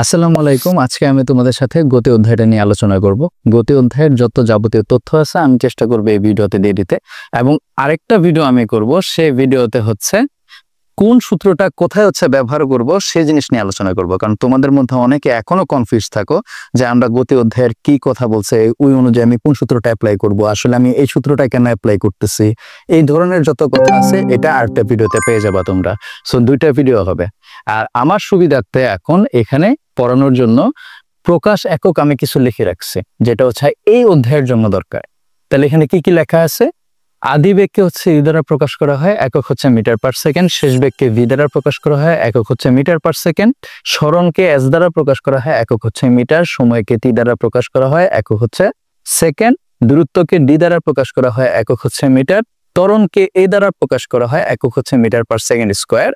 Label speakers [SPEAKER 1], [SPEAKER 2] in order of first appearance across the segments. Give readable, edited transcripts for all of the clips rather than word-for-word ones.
[SPEAKER 1] আসসালামু আলাইকুম। আজকে আমি তোমাদের সাথে গতি অধ্যায়টা নিয়ে আলোচনা করব। গতি অধ্যায়ের যত যাবতীয় তথ্য আছে আমি চেষ্টা করব এই ভিডিওতে দিয়ে দিতে, এবং আরেকটা ভিডিও আমি করব, সেই ভিডিওতে হচ্ছে কোন সূত্রটা কোথায় ব্যবহার করব সেই জিনিস নিয়ে আলোচনা করব। কারণ তোমাদের মধ্যে অনেকে এখনো কনফিউজ থাকো যে আমরা গতি অধ্যায়ের কি কথা বলছে, ওই অনুযায়ী আমি কোন সূত্রটা অ্যাপ্লাই করব, আসলে আমি এই সূত্রটা কেন অ্যাপ্লাই করতেছি, এই ধরনের যত কথা আছে এটা আরেকটা ভিডিওতে পেয়ে যাবা তোমরা। সো দুইটা ভিডিও হবে। আর আমার সুবিধার্থে এখন এখানে পড়ানোর জন্য প্রকাশ একক আমি কিছু লিখে রাখছি, যেটা হচ্ছে এই অধ্যায়ের জন্য দরকার। তাহলে এখানে কি কি লেখা আছে? আদি বেগকে ই দ্বারা প্রকাশ করা হয়, একক হচ্ছে মিটার পার সেকেন্ড। শেষ বেগকে ভি দ্বারা প্রকাশ করা হয়, একক হচ্ছে মিটার পার সেকেন্ড। সরণকে এস দ্বারা প্রকাশ করা হয়, একক হচ্ছে মিটার। সময়কে টি দ্বারা প্রকাশ করা হয়, একক হচ্ছে সেকেন্ড। দূরত্বকে ডি দ্বারা প্রকাশ করা হয়, একক হচ্ছে মিটার। ত্বরণকে এ দ্বারা প্রকাশ করা হয়, একক হচ্ছে মিটার পার সেকেন্ড স্কোয়ার।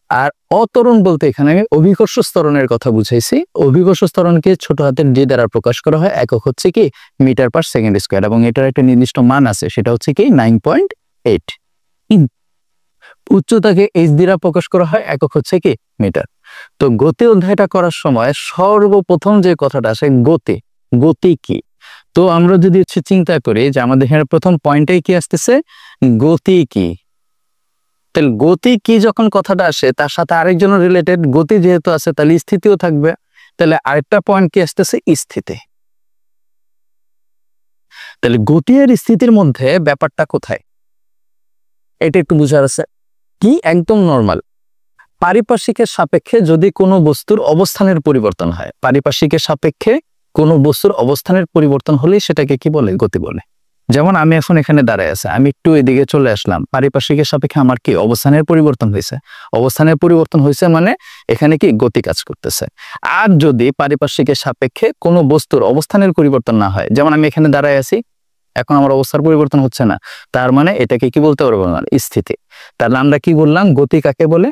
[SPEAKER 1] আর অত্বরণ বলতে এখানে আমি অভিকর্ষ ত্বরণের কথা বুঝাইছি। অভিকর্ষ ত্বরণকে ছোট হাতের ডি দ্বারা প্রকাশ করা হয়, একক হচ্ছে কি মিটার পার সেকেন্ড স্কোয়ার, এবং এটার একটা নির্দিষ্ট মান আছে, সেটা হচ্ছে কি 9.8। উচ্চতাকে এইচ দ্বারা প্রকাশ করা হয়, একক হচ্ছে কি মিটার। তো গতি অধ্যায়টা করার সময় সর্বপ্রথম যে কথাটা আসে গতি, গতি কি? তো আমরা যদি চিন্তা করি যে আমাদের এখানে প্রথম পয়েন্টে কি আসতেছে, গতি কি। তাহলে গতি কি যখন কথাটা আসে তার সাথে আরেকজনের রিলেটেড গতি যেহেতু আছে, তাহলে স্থিতিও থাকবে। তাহলে আরেকটা পয়েন্ট কি আসতেছে, স্থিতি। তাহলে গতি আর স্থিতির মধ্যে ব্যাপারটা কোথায়, এটা একটু বুঝার আছে। কি একদম নর্মাল, পারিপার্শ্বিকের সাপেক্ষে যদি কোনো বস্তুর অবস্থানের পরিবর্তন হয়, পারিপার্শ্বিকের সাপেক্ষে কোনো বস্তুর অবস্থানের পরিবর্তন হলে সেটাকে কি বলে, গতি বলে। যেমন আমি এখন এখানে দাঁড়ায় আছে, আমি একটু এদিকে চলে আসলাম, পারিপার্শ্বিকের সাপেক্ষে আমার কি অবস্থানের পরিবর্তন হয়েছে। অবস্থানের পরিবর্তন হয়েছে মানে এখানে কি গতি কাজ করতেছে। আর যদি পারিপার্শ্বিকের সাপেক্ষে কোনো বস্তুর অবস্থানের পরিবর্তন না হয়, যেমন আমি এখানে দাঁড়ায় আছি, এখন আমার অবস্থার পরিবর্তন হচ্ছে না, তার মানে এটাকে কি বলতে পারবো না, স্থিতি। তাহলে আমরা কি বললাম, গতি কাকে বলে?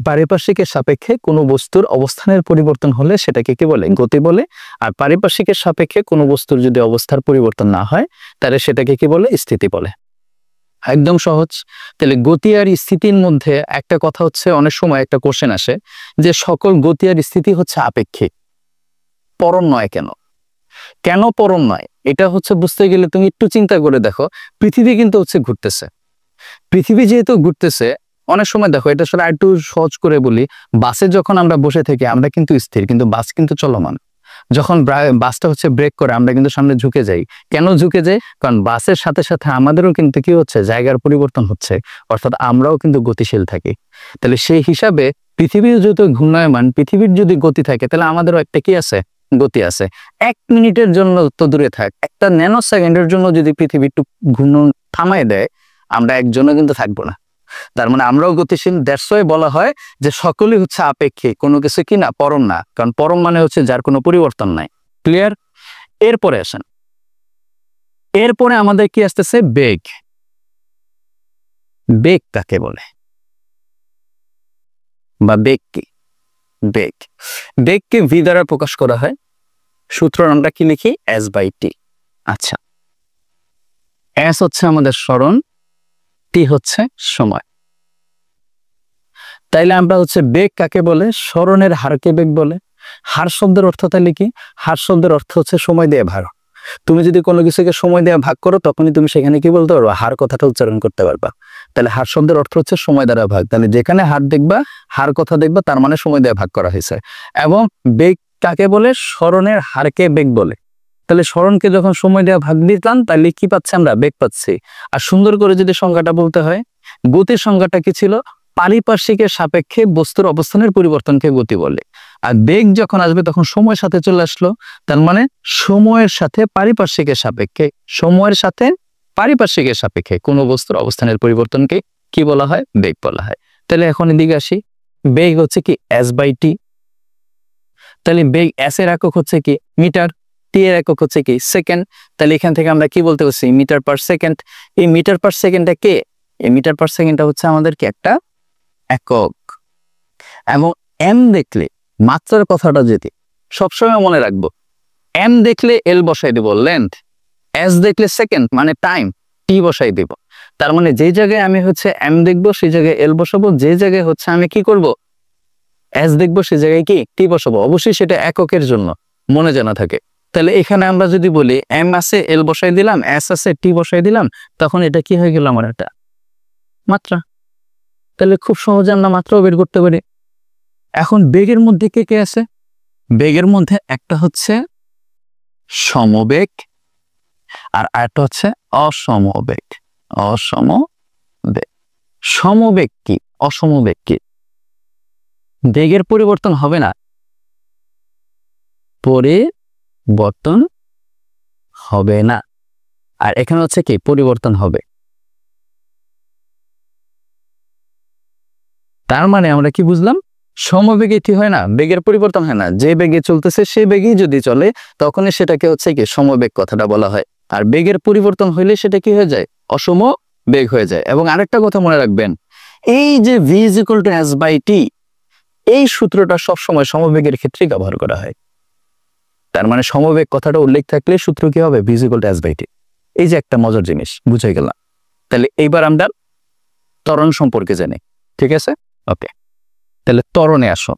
[SPEAKER 1] পারিপার্শ্বিকের সাপেক্ষে কোনো বস্তুর অবস্থানের পরিবর্তন হলে সেটাকে কি বলে, গতি বলে। আর পারিপার্শ্বিকের সাপেক্ষে কোনো বস্তুর যদি অবস্থার পরিবর্তন না হয় তাহলে সেটাকে কি বলে, স্থিতি বলে। একদম সহজ। তাহলে গতি আর স্থিতির মধ্যে একটা কথা হচ্ছে, অনেক সময় একটা কোশ্চেন আসে যে সকল গতি আর স্থিতি হচ্ছে আপেক্ষিক, পরম নয় কেন? কেন পরম নয় এটা হচ্ছে বুঝতে গেলে তুমি একটু চিন্তা করে দেখো, পৃথিবী কিন্তু ঘুরতেছে। পৃথিবী যেহেতু ঘুরতেছে, অনেক সময় দেখো, এটা আসলে একটু সহজ করে বলি, বাসে যখন আমরা বসে থাকি আমরা কিন্তু স্থির, কিন্তু বাস কিন্তু চলমান। যখন বাসটা ব্রেক করে আমরা কিন্তু সামনে ঝুঁকে যাই। কেন ঝুঁকে যাই? কারণ বাসের সাথে সাথে আমাদেরও কিন্তু কি হচ্ছে, জায়গার পরিবর্তন হচ্ছে, অর্থাৎ আমরাও কিন্তু গতিশীল থাকি। তাহলে সেই হিসাবে পৃথিবীও যেহেতু ঘূর্ণায়মান, পৃথিবীর যদি গতি থাকে তাহলে আমাদেরও একটা কি আছে, গতি আছে। 1 মিনিটের জন্য তো দূরে থাক, একটা ন্যানো সেকেন্ডের জন্য যদি পৃথিবী একটু ঘূর্ণন থামায় দেয়, আমরা একজনও কিন্তু থাকবো না। তার মানে আমরাও গতিশীল। দ্যাটস ওয়াই বলা হয় যে সকলেই হচ্ছে আপেক্ষিক, কোনো কিছু কি না, পরম না। কারণ পরম মানে হচ্ছে যার কোনো পরিবর্তন নাই। ক্লিয়ার? এরপরে আসেন, এরপরে আমাদের কি আসতেছে, বেগ। বেগ কাকে বলে বা বেগ কি? বেগ, বেগকে ভি দ্বারা প্রকাশ করা হয়। সূত্র আমরা কি লিখি, s/t। আচ্ছা, s হচ্ছে আমাদের সরণ, টি হচ্ছে সময়। তাইলে আমরা বেগ কাকে বলে, সরণের হারকে বেগ বলে। হার শব্দের অর্থ তাহলে কি? হার শব্দের অর্থ হচ্ছে সময় দিয়ে ভাগ। তুমি যদি কোনো কিছুকে সময় দিয়ে ভাগ করো, তখনই তুমি সেখানে কি বলতে পারবা, হার কথাটা উচ্চারণ করতে পারবা। তাহলে হার শব্দের অর্থ হচ্ছে সময় দ্বারা ভাগ। তাহলে যেখানে হার দেখবা, হার কথা দেখবা, তার মানে সময় দিয়ে ভাগ করা হয়েছে। এবং বেগ কাকে বলে, সরণের হারকে বেগ বলে। তাহলে সরণকে যখন সময় দেওয়া ভাগ দিতাম, তাহলে কি পাচ্ছি আমরা, বেগ পাচ্ছি। আর সুন্দর করে যদি সংজ্ঞাটা বলতে হয়, গতির সংজ্ঞাটা কি ছিল, পারিপার্শ্বিকের সাপেক্ষে বস্তুর অবস্থানের পরিবর্তনকে গতি বলে। আর বেগ যখন আসবে তখন সময়ের সাথে চলে আসলো, তার মানে সময়ের সাথে পারিপার্শ্বিকের সাপেক্ষে, সময়ের সাথে পারিপার্শ্বিকের সাপেক্ষে কোনো বস্তুর অবস্থানের পরিবর্তনকে কি বলা হয়, বেগ বলা হয়। তাহলে এখন এদিকে আসি, বেগ হচ্ছে কি s/t। তাহলে বেগ s এর একক হচ্ছে কি মিটার, টি এর একক হচ্ছে কি সেকেন্ড। তাহলে এখান থেকে আমরা কি বলতে পারছি, মিটার পার সেকেন্ড। এই মিটার পার সেকেন্ডটা কে, এই মিটার পার সেকেন্ডটা হচ্ছে আমাদের কি একটা একক। এবং এম দেখলে, মাত্রার কথাটা যদি সবসময় মনে রাখবো, এম দেখলে এল বসাই দেব লেন্থ, এস দেখলে সেকেন্ড মানে টাইম, টি বসাই দেব। তার মানে যে জায়গায় আমি এম দেখবো সেই জায়গায় এল বসাবো, যে জায়গায় আমি কি করব, এস দেখবো সে জায়গায় কি টি বসাবো, অবশ্যই সেটা এককের জন্য মনে জানা থাকে। তাহলে এখানে আমরা যদি বলি এম আছে এল বসাই দিলাম, এস আছে টি বসাই দিলাম, তখন এটা কি হয়ে গেল আমার একটা মাত্রা। তাহলে খুব সহজে আমরা মাত্রাও বের করতে পারি। এখন বেগের মধ্যে কে কে আছে? বেগের মধ্যে একটা হচ্ছে সমবেগ আর আরেকটা হচ্ছে অসমবেগ। অসমবেগ, সমবেগ কি অসমবেগ কি? বেগের পরিবর্তন হবে না, পরিবর্তন হবে না, আর এখানে হচ্ছে কি পরিবর্তন হবে। তার মানে আমরা কি বুঝলাম? সমবেগে কি হয় না, বেগের পরিবর্তন হয় না, যে বেগে চলতেছে সে বেগেই যদি চলে তখনই সেটাকে হচ্ছে কি সমবেগ কথাটা বলা হয়। আর বেগের পরিবর্তন হইলে সেটা কি হয়ে যায়? অসম বেগ হয়ে যায়। এবং আরেকটা কথা মনে রাখবেন, এই যে v = s/t, এই সূত্রটা সবসময় সমবেগের ক্ষেত্রে ব্যবহার করা হয়। তার মানে সমবেগ কথাটা উল্লেখ থাকলে সূত্র কি হবে? v = s/t। এই যে একটা মজার জিনিস বুঝে গেলাম। তাহলে এইবার আমরা ত্বরণ সম্পর্কে জানি, ঠিক আছে? ওকে, তাহলে ত্বরণে আসো।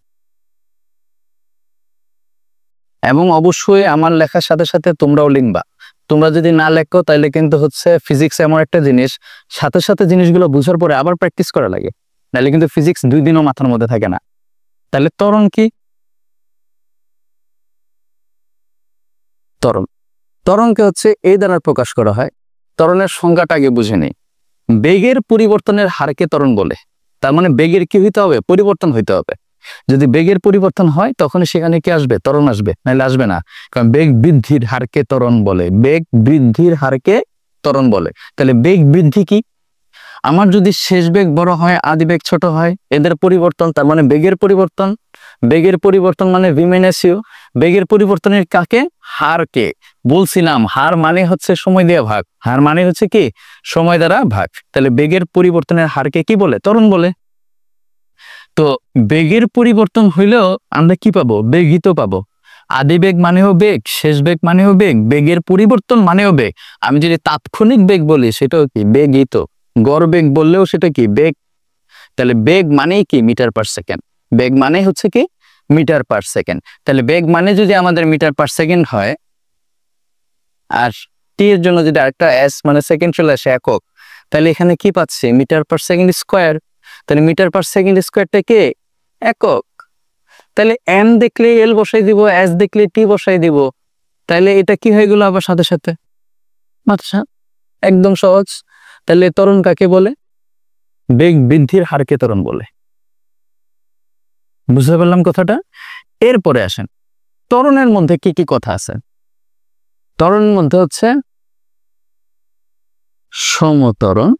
[SPEAKER 1] এবং অবশ্যই আমার লেখার সাথে সাথে তোমরাও লিখবা। তোমরা যদি না লেখো তাহলে কিন্তু হচ্ছে ফিজিক্স এমন একটা জিনিস, সাথে সাথে জিনিসগুলো বুঝার পরে আবার প্র্যাকটিস করা লাগে, নাহলে কিন্তু ফিজিক্স 2 দিনও মাথার মধ্যে থাকে না। তাহলে ত্বরণ কি? ত্বরণ, ত্বরণকে হচ্ছে এই দ্বারা প্রকাশ করা হয়। ত্বরণের সংজ্ঞাটা আগে বুঝে নেই। বেগের পরিবর্তনের হারকে ত্বরণ বলে। তার মানে বেগের কি হইতে হবে? পরিবর্তন হইতে হবে। যদি বেগের পরিবর্তন হয় তখন সেখানে কি আসবে? ত্বরণ আসবে, নাহলে আসবে না। কারণ বেগ বৃদ্ধির হারকে ত্বরণ বলে, বেগ বৃদ্ধির হারকে ত্বরণ বলে। তাহলে বেগ বৃদ্ধি কি? আমার যদি শেষ বেগ বড় হয়, আদি বেগ ছোট হয়, এদের পরিবর্তন, তার মানে বেগের পরিবর্তন। বেগের পরিবর্তন মানে v - u। বেগের পরিবর্তনের কাকে? হারকে। বলছিলাম হার মানে হচ্ছে সময় দিয়ে ভাগ, হার মানে হচ্ছে কি সময় দ্বারা ভাগ। তাহলে বেগের পরিবর্তনের হারকে কি বলে? ত্বরণ বলে। তো বেগের পরিবর্তন হইলেও আমরা কি পাবো? বেগই তো পাবো। আদি বেগ মানেও বেগ, শেষ বেগ মানেও বেগ, বেগের পরিবর্তন মানেও বেগ। আমি যদি তাৎক্ষণিক বেগ বলি সেটাও কি বেগই তো। গড় বেগ বললেও সেটা কি বেগ। তাহলে বেগ মানেই কি মিটার পার সেকেন্ড। বেগ মানে হচ্ছে কি মিটার পার সেকেন্ড। তাহলে বেগ মানে যদি আমাদের মিটার পার সেকেন্ড হয়, আর টি এর জন্য যদি আরেকটা এস মানে সেকেন্ড চলে আসে একক, তাহলে এখানে কি পাচ্ছি? Metre per second square. তাহলে মিটার পার সেকেন্ড স্কোয়ারটা কে? একক। তাহলে এম দেখলে এল বসাই দিব, এস দেখলে টি বসাই দিব। তাহলে এটা কি হয়ে গেল আবার সাথে সাথে? আচ্ছা, একদম সহজ। তাহলে ত্বরণ কাকে বলে? বেগ বৃদ্ধির হারকে ত্বরণ বলে। বুঝতে পারলাম কথাটা? এরপরে আসেন ত্বরণের মধ্যে কি কি কথা আছে। ত্বরণের মধ্যে হচ্ছে সমত্বরণ,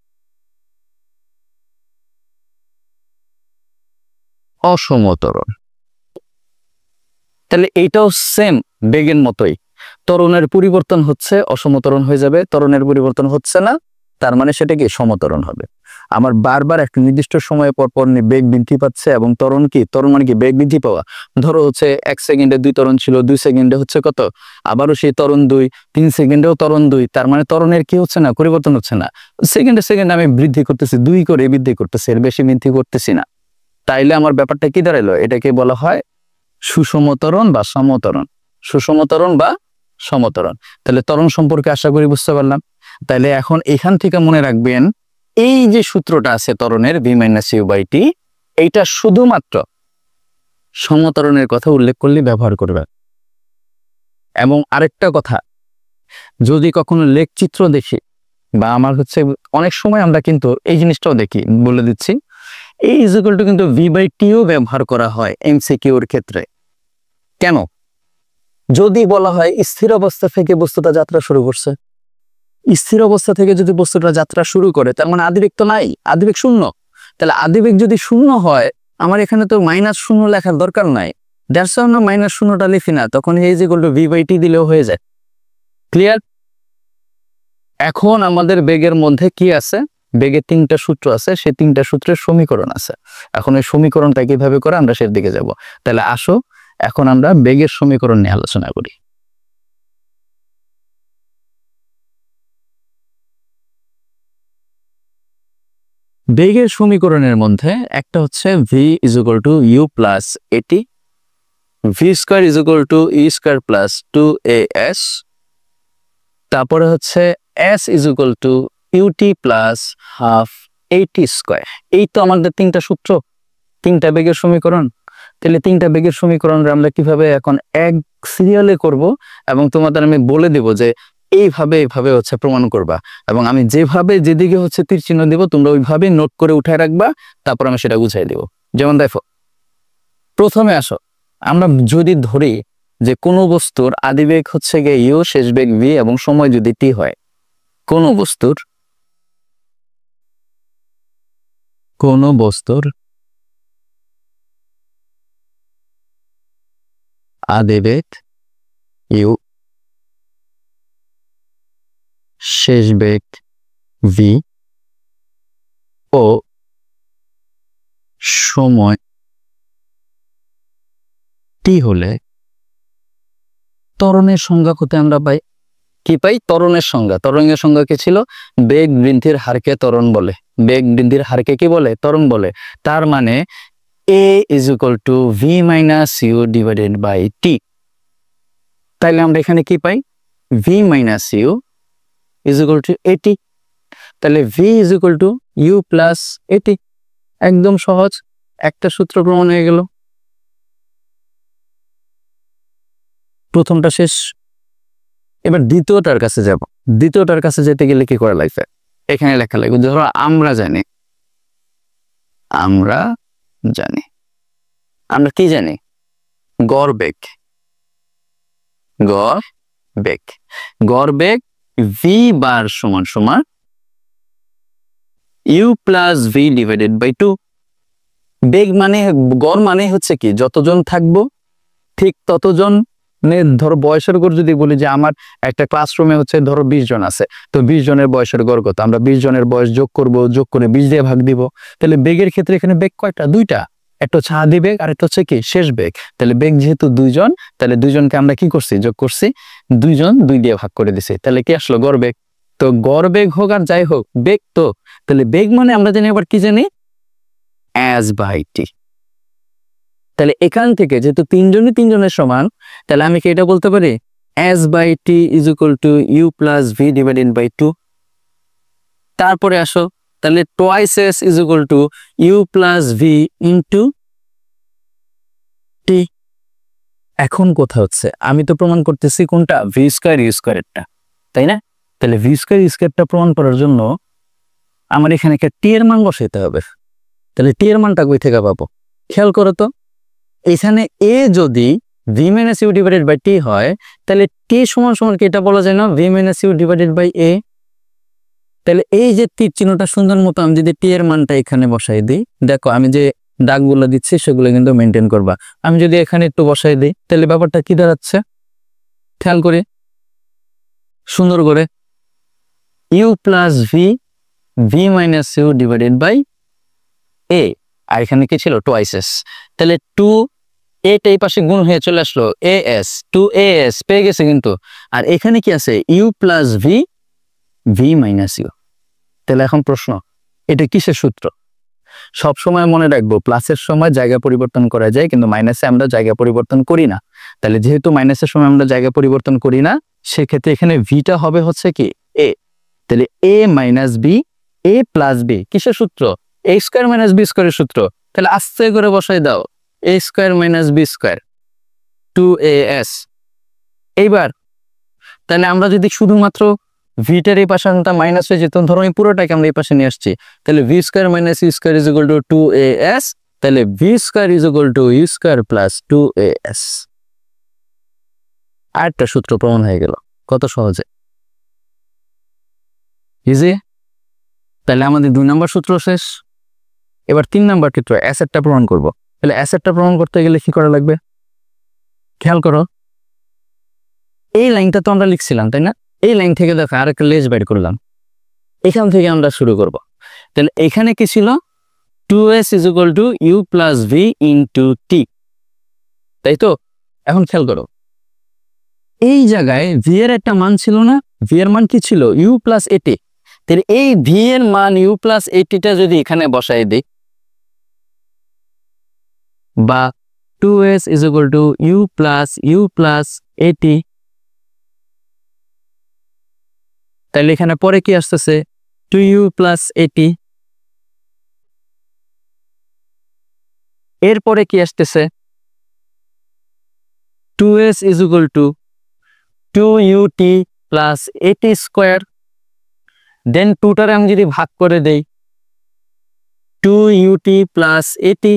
[SPEAKER 1] অসমত্বরণ। তাহলে এইটাও সেম বেগের মতোই। ত্বরণের পরিবর্তন হচ্ছে অসমত্বরণ হয়ে যাবে, ত্বরণের পরিবর্তন হচ্ছে না, তার মানে সেটা কি সমত্বরণ হবে। আমার বারবার একটা নির্দিষ্ট সময় পর পর বেগ বৃদ্ধি পাচ্ছে, এবং ত্বরণ কি? ত্বরণ মানে কি বেগ বৃদ্ধি পাওয়া। ধরো হচ্ছে 1 সেকেন্ডে 2 ত্বরণ ছিল, 2 সেকেন্ডে হচ্ছে কত? আবারও সেই ত্বরণ 2, 3 সেকেন্ডেও ত্বরণ 2। তার মানে ত্বরণের কি হচ্ছে না? পরিবর্তন হচ্ছে না। সেকেন্ডে সেকেন্ডে আমি বৃদ্ধি করতেছি, 2 করে বৃদ্ধি করতেছি, এর বেশি বৃদ্ধি করতেছি না। তাইলে আমার ব্যাপারটা কি দাঁড়াইলো? এটাকে বলা হয় সুষমত্বরণ বা সমত্বরণ। সুষমত্বরণ বা সমত্বরণ। তাহলে ত্বরণ সম্পর্কে আশা করি বুঝতে পারলাম। তাহলে এখন এখান থেকে মনে রাখবেন, এই যে সূত্রটা আছে ত্বরণের v - u/t, এইটা শুধুমাত্র সমত্বরণের কথা উল্লেখ করলে ব্যবহার করবে। এবং আরেকটা কথা, যদি কখনো লেখচিত্র দেখি বা আমার হচ্ছে অনেক সময় আমরা কিন্তু এই জিনিসটাও দেখি, বলে দিচ্ছি, এই ইকুয়াল টু কিন্তু v/t-ও ব্যবহার করা হয় এমসিকিউর ক্ষেত্রে। কেন? যদি বলা হয় স্থির অবস্থা থেকে বস্তুটা যাত্রা শুরু করছে, স্থির অবস্থা থেকে যদি বস্তুটা যাত্রা শুরু করে, তার মানে আদিবেগ তো নাই, আদিবেগ শূন্য। তাহলে আদিবেগ যদি শূন্য হয়, আমার এখানে তো -0 লেখার দরকার নাই। দ্যাটস ওয়াই আমরা -0টা লিখি না, তখন এই যে v/t দিলেও হয়ে যায়। ক্লিয়ার? এখন আমাদের বেগের মধ্যে কি আছে? বেগের 3টা সূত্র আছে, সেই 3টা সূত্রের সমীকরণ আছে। এখন এই সমীকরণটা কিভাবে করে আমরা সের দিকে যাব। তাহলে আসো এখন আমরা বেগের সমীকরণ নিয়ে আলোচনা করি। বেগের সমীকরণের মধ্যে একটা হচ্ছে v is equal to u plus a t, v square is equal to e square plus 2as, তারপরে হচ্ছে s is equal to ut plus half a t square. এই তো আমাদের তিনটা সূত্র, তিনটা বেগের সমীকরণ। তাহলে তিনটা বেগের সমীকরণ আমরা কিভাবে এখন এক সিরিয়ালে করব, এবং তোমাদের আমি বলে দিব যে এইভাবে হচ্ছে প্রমাণ করবা, এবং আমি যেভাবে যেদিকে হচ্ছে তীর চিহ্ন দিব তোমরা ওইভাবে নোট করে উঠায় রাখবা, তারপর আমি সেটা বুঝাই দিব। যেমন দেখো, প্রথমে আসো, আমরা যদি ধরি যে কোনো বস্তুর আদিবেগ হচ্ছে গিয়ে ইউ, শেষ বেগ ভি, এবং সময় যদি টি হয়, কোনো বস্তুর আদিবেগ ইউ, শেষ বেগ ভি ও সময় টি হলে ত্বরণের সংজ্ঞা কোথায় আমরা পাই? কি পাই? ত্বরণের সংজ্ঞা। ত্বরণের সংজ্ঞা কি ছিল? বেগ বৃদ্ধির হারকে ত্বরণ বলে। বেগ বৃদ্ধির হারকে কি বলে? ত্বরণ বলে। তার মানে a is equal to v minus u divided by t. তাইলে আমরা এখানে কি পাই? V minus u is equal to a t. তাহলে v is equal to u plus a t. একদম সহজ, একটা সূত্র প্রমাণ হয়ে গেল। প্রথমটা শেষ। এবার দ্বিতীয়টার কাছে যাব। দ্বিতীয়টার কাছে যেতে গেলে কি করা লাগবে? এখানে লেখা লাগবে, ধরো আমরা কি জানি? গড় বেগ ভি বার সমান সমান u plus v divided by 2। বেগ মানে, গড় মানে হচ্ছে কি, যতজন থাকবো ঠিক ততজন, ধরো বয়সের গড় যদি বলি যে আমার একটা ক্লাসরুমে হচ্ছে ধরো 20 জন আছে, তো 20 জনের বয়সের গড় কত? আমরা 20 জনের বয়স যোগ করে 20 দিয়ে ভাগ দিব। তাহলে বেগের ক্ষেত্রে এখানে বেগ কয়টা? দুইটা, একটা হচ্ছে আদি বেগ আর একটা হচ্ছে কি শেষ বেগ। তাহলে বেগ যেহেতু 2 জন, তাহলে 2 জনকে আমরা কি করছি? যোগ করছি, 2 জন 2 দিয়ে ভাগ করে দিছি। তাহলে কি আসলো? গড় বেগ। তো গড় বেগ হোক আর যাই হোক, বেগ তো। তাহলে বেগ মানে আমরা জানি, আবার কি জানি? এস বাই টি। তাহলে এখান থেকে যেহেতু 3 জনের সমান, তাহলে আমি কি এটা বলতে পারি? S by t is equal to u plus v divided by 2। তারপরে আসো, তাহলে twice s is equal to u plus v into t. এখন কথা হচ্ছে, আমি তো প্রমাণ করতেছি কোনটা? ভি স্কোয়ার ইউ স্কোয়ারেরটা, তাই না? তাহলে ভি স্কোয়ার ইউ স্কোয়ারটা প্রমাণ করার জন্য আমার এখানে একটা টি এর মান বসাইতে হবে। তাহলে টি এর মানটা কই থেকে পাবো? খেয়াল করো তো, এখানে এ যদি v minus u divided by t হয়, তাহলে টি সমান সমান কি এটা বলা যায় না? V minus u divided by a. তাহলে এই যে তীর চিহ্নটা সুন্দর মতো আমি যদি টি এর মানটা এখানে বসাই দিই, দেখো আমি যে দাগগুলো দিচ্ছি সেগুলো কিন্তু মেনটেন করবা। আমি যদি এখানে একটু বসাই দিই, তাহলে ব্যাপারটা কি দাঁড়াচ্ছে? খেয়াল করে, সুন্দর করে, u plus v minus u divided by a. আর এখানে কি ছিল? Twice s. তাহলে 2 এটা এই পাশে গুণ হয়ে চলে আসলো এএস, 2as পেয়ে গেছে কিন্তু। আর এখানে কি আছে? U plus v minus u. তাহলে এখন প্রশ্ন, এটা কিসের সূত্র? সব সময় মনে রাখবো, প্লাসের সময় জায়গা পরিবর্তন করা যায়, কিন্তু মাইনাসে আমরা জায়গা পরিবর্তন করি না। তাহলে যেহেতু মাইনাসের সময় আমরা জায়গা পরিবর্তন করি না, সেক্ষেত্রে এখানে ভিটা হবে হচ্ছে কি? এ। তাহলে এ মাইনাস বি, এ প্লাস বি কিসের সূত্র? এ স্কোয়ার মাইনাস বি স্কোয়ারের সূত্র। তাহলে আস্তে করে বসাই দাও, a square minus b square 2as। এইবার তাহলে আমরা যদি শুধুমাত্র ভিটার এই পাশে আনতাম, মাইনাস হয়ে যেত। ধরো এই পুরোটাকে আমরা এই পাশে নিয়ে আসছি, তাহলে v square minus u square is equal to 2as। তাহলে v square is equal to u square plus 2as। আরেকটা সূত্র প্রমাণ হয়ে গেল, কত সহজে, ইজি। তাহলে আমাদের 2 নম্বর সূত্র শেষ। এবার 3 নম্বর ক্ষেত্রে অ্যাসেটটা প্রমাণ করব। তাহলে অ্যাসেটটা প্রমাণ করতে গেলে কি করা লাগবে? খেয়াল করো, এই লাইনটা তো আমরা লিখছিলাম, তাই না? এই লাইন থেকে দেখো আরেকটা লেজ বাইর করলাম, এখান থেকে আমরা শুরু করব। তাহলে এখানে কি ছিল? 2s is equal to u plus v into t, তাই তো? এখন খেয়াল করো, এই জায়গায় ভি এর একটা মান ছিল না? ভি এর মান কি ছিল? ইউ প্লাস এটি। তাহলে এই ভি এর মান ইউ প্লাস এটিটা যদি এখানে বসাই দিই, বা 2s is equal to u plus এটি, তাহলে এখানে পরে কি আসতেছে 2u প্লাস এটি, এরপরে কি আসতেছে 2s is equal two 2ut plus এটি স্কোয়ার, দেন 2টারে আমি যদি ভাগ করে দেই 2ut প্লাস এটি।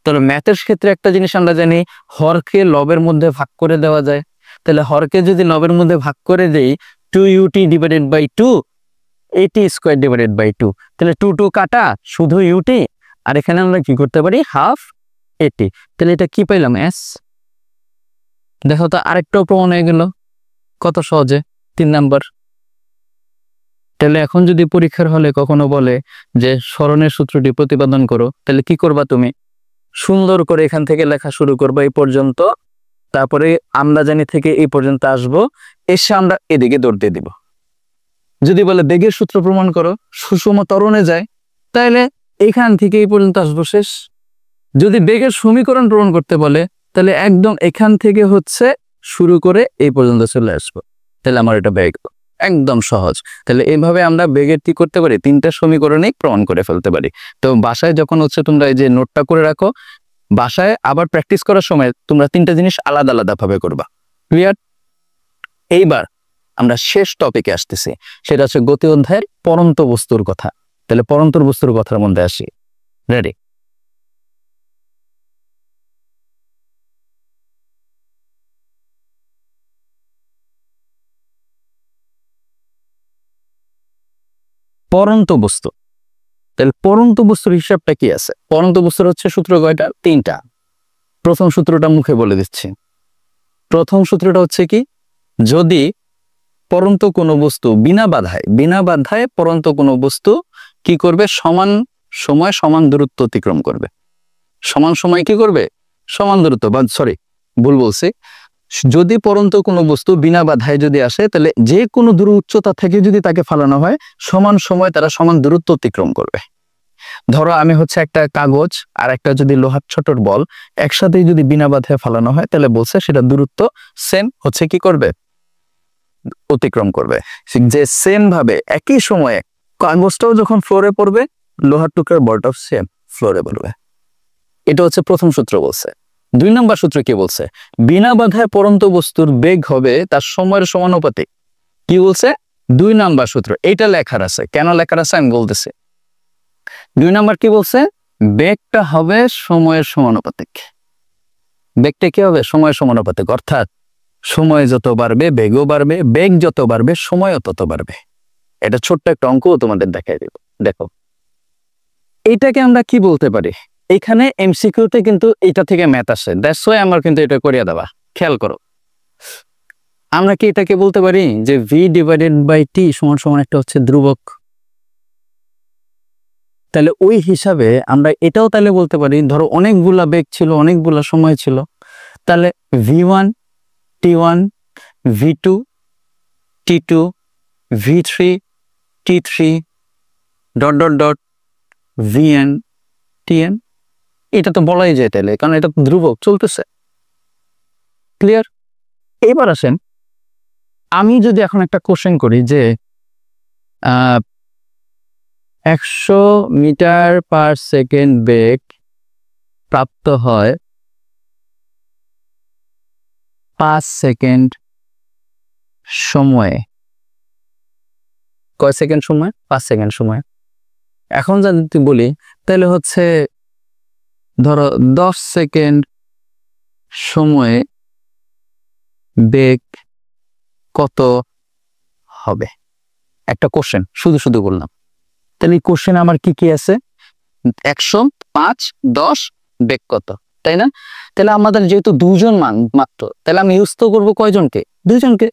[SPEAKER 1] তাহলে ম্যাথের ক্ষেত্রে একটা জিনিস আমরা জানি, হরকে লবের মধ্যে ভাগ করে দেওয়া যায়। তাহলে হরকে যদি লবের মধ্যে ভাগ করে দেই 2ut ডিভাইডেড বাই 2 এটি স্কোয়ার ডিভাইডেড বাই 2, তাহলে 2 কাটা শুধু ut, আর এখানে আমরা কি করতে পারি হাফ এটি। তাহলে এটা কি পাইলাম এস। দেখো তো আরেকটাও প্রমাণ হয়ে গেল কত সহজে, 3 নাম্বার। তাহলে এখন যদি পরীক্ষার হলে কখনো বলে যে স্মরণের সূত্রটি প্রতিপাদন করো, তাহলে কি করবা তুমি? সুন্দর করে এখান থেকে লেখা শুরু করবা এই পর্যন্ত, তারপরে আমরা জানি থেকে এই পর্যন্ত আসবো, এসে আমরা এদিকে দৌড় দিয়ে দিব। যদি বলে বেগের সূত্র প্রমাণ করো, সুষম ত্বরণে যায়, তাহলে এখান থেকে এই পর্যন্ত আসবো শেষ। যদি বেগের সমীকরণ প্রমাণ করতে বলে, তাহলে একদম এখান থেকে হচ্ছে শুরু করে এই পর্যন্ত চলে আসবো। তাহলে আমার এটা বেগ একদম সহজ। তাহলে এইভাবে আমরা বেগের কি করতে পারি, 3টা সমীকরণেই প্রমাণ করে ফেলতে পারি। তো বাসায় যখন হচ্ছে তোমরা এই যে নোটটা করে রাখো, বাসায় আবার প্র্যাকটিস করার সময় তোমরা 3টা জিনিস আলাদা আলাদা ভাবে করবা। ক্লিয়ার? এইবার আমরা শেষ টপিকে আসতেছি, সেটা হচ্ছে গতি অধ্যায়ের পরন্ত বস্তুর কথা। তাহলে পরন্ত বস্তুর কথার মধ্যে আসি। রেডি? পরন্ত বস্তু। তাহলে পরন্ত বস্তুর হিসাবটা কি আছে? পরন্ত বস্তুর হচ্ছে সূত্র কয়টা? 3টা। প্রথম সূত্রটা মুখে বলে দিচ্ছি। প্রথম সূত্রটা হচ্ছে কি, যদি পরন্ত কোনো বস্তু বিনা বাধায় পরন্ত কোনো বস্তু কি করবে, সমান সময় সমান দূরত্ব অতিক্রম করবে। সমান সময় কি করবে? সমান দূরত্ব, বা সরি ভুল বলছি, যদি পরন্ত কোনো বস্তু বিনা বাধায় যদি আসে, তাহলে যে কোনো দূর উচ্চতা থেকে যদি তাকে ফালানো হয়, সমান সময় তারা সমান দূরত্ব অতিক্রম করবে। ধরো আমি হচ্ছে একটা কাগজ আর একটা যদি লোহার ছোটর বল একসাথে যদি বিনা বাধায় ফালানো হয়, তাহলে বলছে সেটা দূরত্ব সেম হচ্ছে কি করবে, অতিক্রম করবে। যে সেম ভাবে একই সময়ে কাগজটাও যখন ফ্লোরে পড়বে, লোহার টুকরার বলটাও সেম ফ্লোরে পড়বে। এটা হচ্ছে প্রথম সূত্র বলছে। 2 নম্বর সূত্র কি বলছে? বিনা বাধায় পরন্ত বস্তুর বেগ হবে তার সময়ের সমানুপাতিক। কি বলছে? 2 নম্বর সূত্র। এটা লেখার আছে, কেন লেখার আছে আমি বলতেছি। 2 নম্বর কি বলছে? বেগটা হবে সময়ের সমানুপাতিক। বেগটা কি হবে? সময়ের সমানুপাতিক, অর্থাৎ সময় যত বাড়বে বেগও বাড়বে, বেগ যত বাড়বে সময়ও তত বাড়বে। এটা ছোট্ট একটা অঙ্ক তোমাদের দেখাই দেব। দেখো এটাকে আমরা কি বলতে পারি, এখানে এমসিকিউতে কিন্তু এটা থেকে ম্যাথ আসে, দ্যাটস ওয়াই আমার কিন্তু এটা করিয়া দেওয়া। খেয়াল করো, আমরা কি এটাকে বলতে পারি যে ভি ডিভাইডেড বাই টি সমান সমান একটা হচ্ছে ধ্রুবক। তাহলে ওই হিসাবে আমরা এটাও তাহলে বলতে পারি, ধরো অনেকগুলা বেগ ছিল, অনেকগুলা সময় ছিল, তাহলে v1 t1 v2 t2 v3 t3 dot dot dot vn tn। এটা তো বলাই যায় তাহলে, কারণ এটা তো ধ্রুবক চলতেছে। ক্লিয়ার? এবার আসেন, আমি যদি এখন একটা কোশ্চেন করি যে 100 মিটার পার সেকেন্ড বেগ প্রাপ্ত হয় 5 সেকেন্ড সময়ে। কয় সেকেন্ড সময়? 5 সেকেন্ড সময়। এখন যদি বলি তাহলে হচ্ছে ধরো 10 সেকেন্ড সময়ে বেগ কত হবে? একটা কোশ্চেন শুধু শুধু বললাম। তাহলে এই কোশ্চেন আমার কি কি আছে? 100, 5, 10, বেগ কত, তাই না? তাহলে আমাদের যেহেতু 2 জন মাত্র, তাহলে আমি ইউজ তো করবো কয়জনকে? 2 জনকে।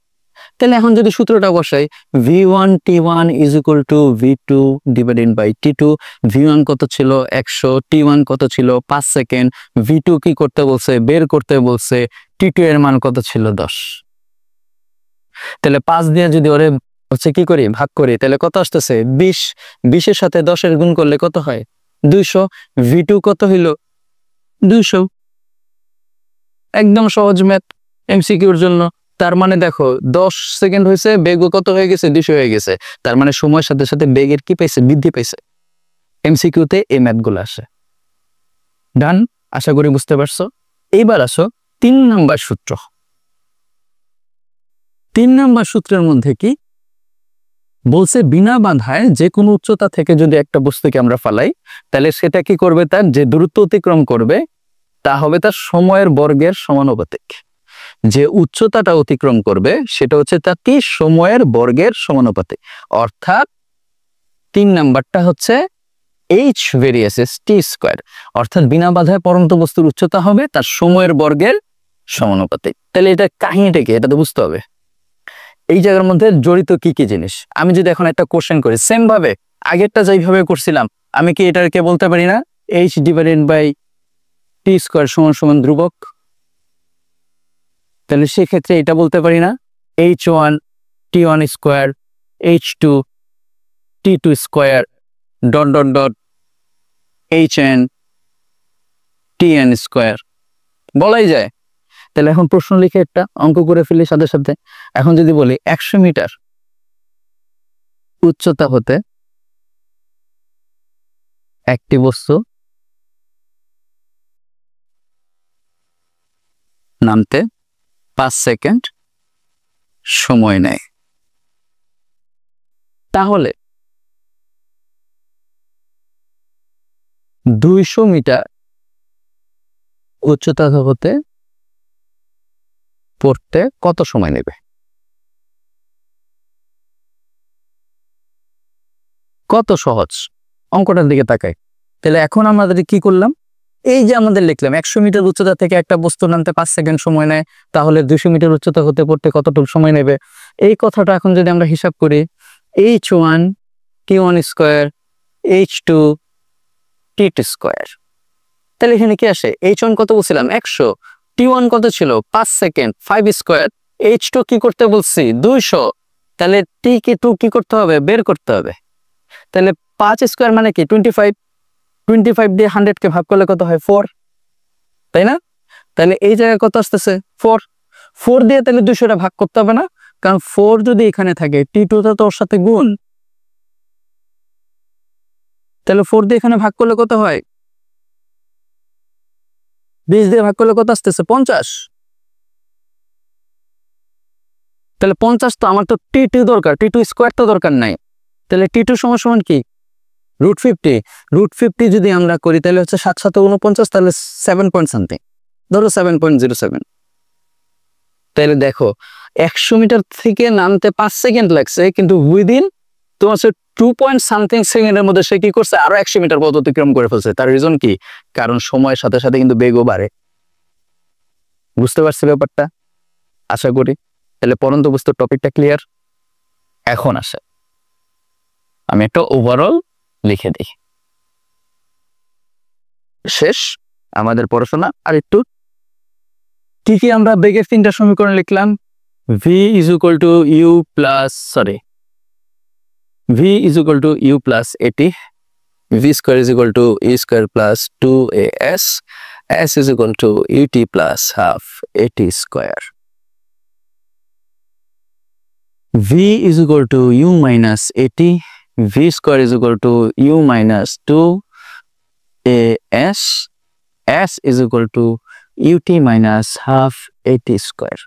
[SPEAKER 1] তাহলে এখন যদি সূত্রটা বসাই, v1 t1 is equal to v2 divided by t2। v1 কত ছিল? 100, t1 কত ছিল? 5 সেকেন্ড, v2 কি করতে বলছে? বের করতে বলছে, t2 এর মান কত ছিল? 10। তাহলে 5 দিয়ে যদি ওরে হচ্ছে কি করি, ভাগ করি, তাহলে কত আসতেছে 20, 20-এর সাথে 10-এর গুণ করলে কত হয় 200, V2 কত হইল 200। একদম সহজ ম্যাথ এমসিকিউর জন্য। তার মানে দেখো 10 সেকেন্ড হয়েছে, বেগও কত হয়ে গেছে 200 হয়ে গেছে। তার মানে সময়ের সাথে সাথে বেগের কি পাইছে, বৃদ্ধি পাইছে। এমসিকিউতে এই ম্যাথগুলো আসে। ডান, আশা করি বুঝতে পারছো। এইবার আসো 3 নাম্বার সূত্র। 3 নাম্বার সূত্রের মধ্যে কি বলছে, বিনা বাধায় যে কোনো উচ্চতা থেকে যদি একটা বস্তুকে আমরা ফালাই, তাহলে সেটা কি করবে, তার যে দূরত্ব অতিক্রম করবে তা হবে তার সময়ের বর্গের সমানুপাতিক। যে উচ্চতাটা অতিক্রম করবে সেটা হচ্ছে তার কি, সময়ের বর্গের সমানুপাতিক। অর্থাৎ 3 নাম্বারটা হচ্ছে h ভেরিয়াসেস টি স্কয়ার, অর্থাৎ বিনা বাধায় পরন্ত বস্তুর উচ্চতা হবে তার সময়ের বর্গের সমানুপাতিক। তাহলে এটা কাহিনীটা কি, এটা তো বুঝতে হবে। এই জায়গার মধ্যে জড়িত কি কি জিনিস। আমি যদি এখন একটা কোশ্চেন করি সেম ভাবে আগেরটা যেইভাবে করছিলাম, আমি কি এটাকে বলতে পারি না h divided by t square সমান সমান ধ্রুবক? তাহলে সেক্ষেত্রে এটা বলতে পারি না h1 t1 square h2 t2 square dot dot dot hn tn square, বলাই যায়। তাহলে এখন প্রশ্ন লিখে একটা অঙ্ক করে ফেলি সাথে সাথে। এখন যদি বলি 100 মিটার উচ্চতা হতে একটি বস্তু নামতে 5 সেকেন্ড সময় নেয়, তাহলে 200 মিটার উচ্চতা হতে পড়তে কত সময় নেবে? কত সহজ অঙ্কটার দিকে তাকাই। তাহলে এখন আমাদের কি করলাম, এই যে আমাদের লিখলাম 100 মিটার উচ্চতা থেকে একটা বস্তু নামতে 5 সেকেন্ড সময় নেয়, তাহলে 200 মিটার উচ্চতা হতে পড়তে কতটুকু সময় নেবে। এই কথাটা এখন যদি আমরা হিসাব করি, h1 t1 square h2 t2 square, তাহলে এখানে কি আসে, h1 কত বলছিলাম 100, t1 কত ছিল 5 সেকেন্ড 5 স্কয়ার, h2 কি করতে বলছি 200, তাহলে t কে 2 কি করতে হবে, বের করতে হবে। তাহলে 5 স্কয়ার মানে কি 25, 25 দিয়ে 100 কে ভাগ করলে কত হয় 4, তাই না? তাহলে এই জায়গায় কত আসতেছে 4, 4 দিয়ে তাহলে 200টা ভাগ করতে হবে না, কারণ 4 যদি এখানে থাকে t2 টা তো ওর সাথে গুণ, তাহলে 4 দিয়ে এখানে ভাগ করলে কত হয়, 20 দিয়ে ভাগ করলে কত আসতেছে 50। তাহলে 50 তো আমার তো t2 দরকার, t2 স্কয়ার তো দরকার নাই। তাহলে t2 সমান সমান কি √50, √50 যদি আমরা করি তাহলে হচ্ছে 7 7 49, তাহলে 7 পয়েন্ট সামথিং, ধরো 7.07। তাহলে দেখো 100 মিটার থেকে নামতে 5 সেকেন্ড লাগছে, কিন্তু উইদিন তোমার 2 পয়েন্ট সামথিং সেকেন্ডের মধ্যে সে কি করছে, আরো 100 মিটার পথ অতিক্রম করে ফেলছে। তার রিজন কি, কারণ সময়ের সাথে সাথে কিন্তু বেগও বাড়ে। বুঝতে পারছি ব্যাপারটা আশা করি। তাহলে পরন্ত বস্তুর টপিকটা ক্লিয়ার। এখন আসে আমি একটা ওভারঅল লিখে দিই, শেষ আমাদের পড়াশোনা। আর একটু কি কি আমরা বেগের 3টা সমীকরণ লিখলাম, v is equal to u plus v is equal to u plus at, v square is equal to e square plus 2as, s is equal to ut plus half at square, v is equal to u minus at, v square is equal to u minus 2as, s is equal to ut minus half at square,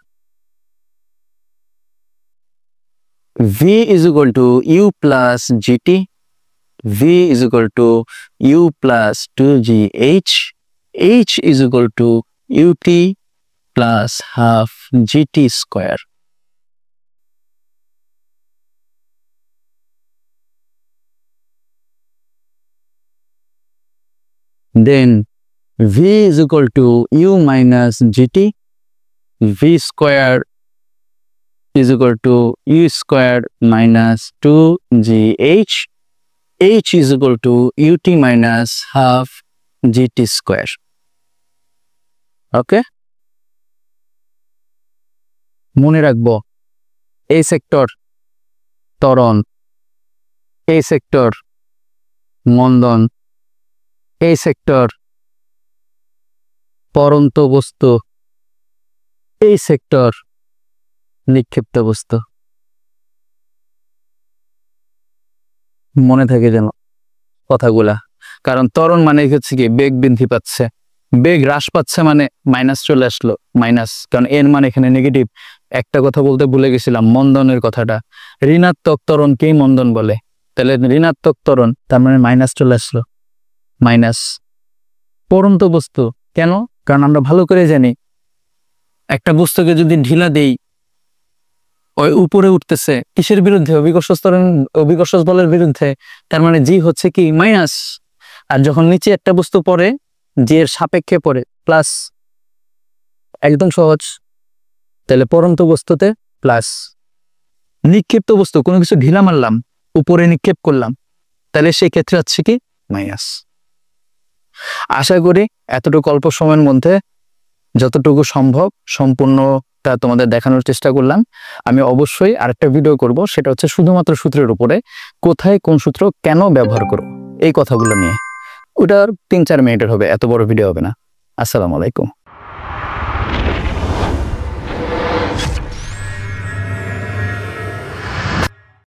[SPEAKER 1] v is equal to u plus gt, v is equal to u plus 2gh, h is equal to ut plus half gt square. Then v is equal to u minus gt, v square is equal to u square minus 2gh, h is equal to ut minus half gt square. ওকে, মনে রাখবো এই sector ত্বরণ, এই sector মন্দন, এই sector পরন্ত বস্তু, এই সেক্টর নিক্ষিপ্ত বস্তু। মনে থাকে যেন কথাগুলা, কারণ ত্বরণ মানে হচ্ছে কি বেগ বৃদ্ধি পাচ্ছে, বেগ হ্রাস পাচ্ছে মানে মাইনাস চলে আসলো, মাইনাস, কারণ এর মানে এখানে নেগেটিভ। একটা কথা বলতে ভুলে গেছিলাম, মন্দনের কথাটা, ঋণাত্মক ত্বরণকেই মন্দন বলে, তাহলে ঋণাত্মক ত্বরণ তার মানে মাইনাস চলে আসলো, মাইনাস। পরন্ত বস্তু কেন? কারণ আমরা ভালো করে জানি একটা বস্তুকে যদি ঢিলা দেই ওই উপরে উঠতেছে কিসের বিরুদ্ধে? অভিকর্ষজ ত্বরণ, অভিকর্ষজ বলের বিরুদ্ধে, তার মানে জি হচ্ছে কি মাইনাস। আর যখন নিচে একটা বস্তু পড়ে জি এর সাপেক্ষে পড়ে প্লাস, একদম সহজ। তাহলে পরন্ত বস্তুতে প্লাস। নিক্ষিপ্ত বস্তু, কোনো কিছু ঢিলা মারলাম উপরে নিক্ষেপ করলাম, তাহলে সেই ক্ষেত্রে হচ্ছে কি মাইনাস। আশা করি এতটুকু অল্প সময়ের মধ্যে যতটুকু সম্ভব সম্পূর্ণটা তোমাদের দেখানোর চেষ্টা করলাম। আমি অবশ্যই আরেকটা ভিডিও করব, সেটা হচ্ছে শুধুমাত্র সূত্রের উপরে, কোথায় কোন সূত্র কেন ব্যবহার করো এই কথাগুলো নিয়ে। ওটা 3-4 মিনিটের হবে, এত বড় ভিডিও হবে না। আসসালামু আলাইকুম।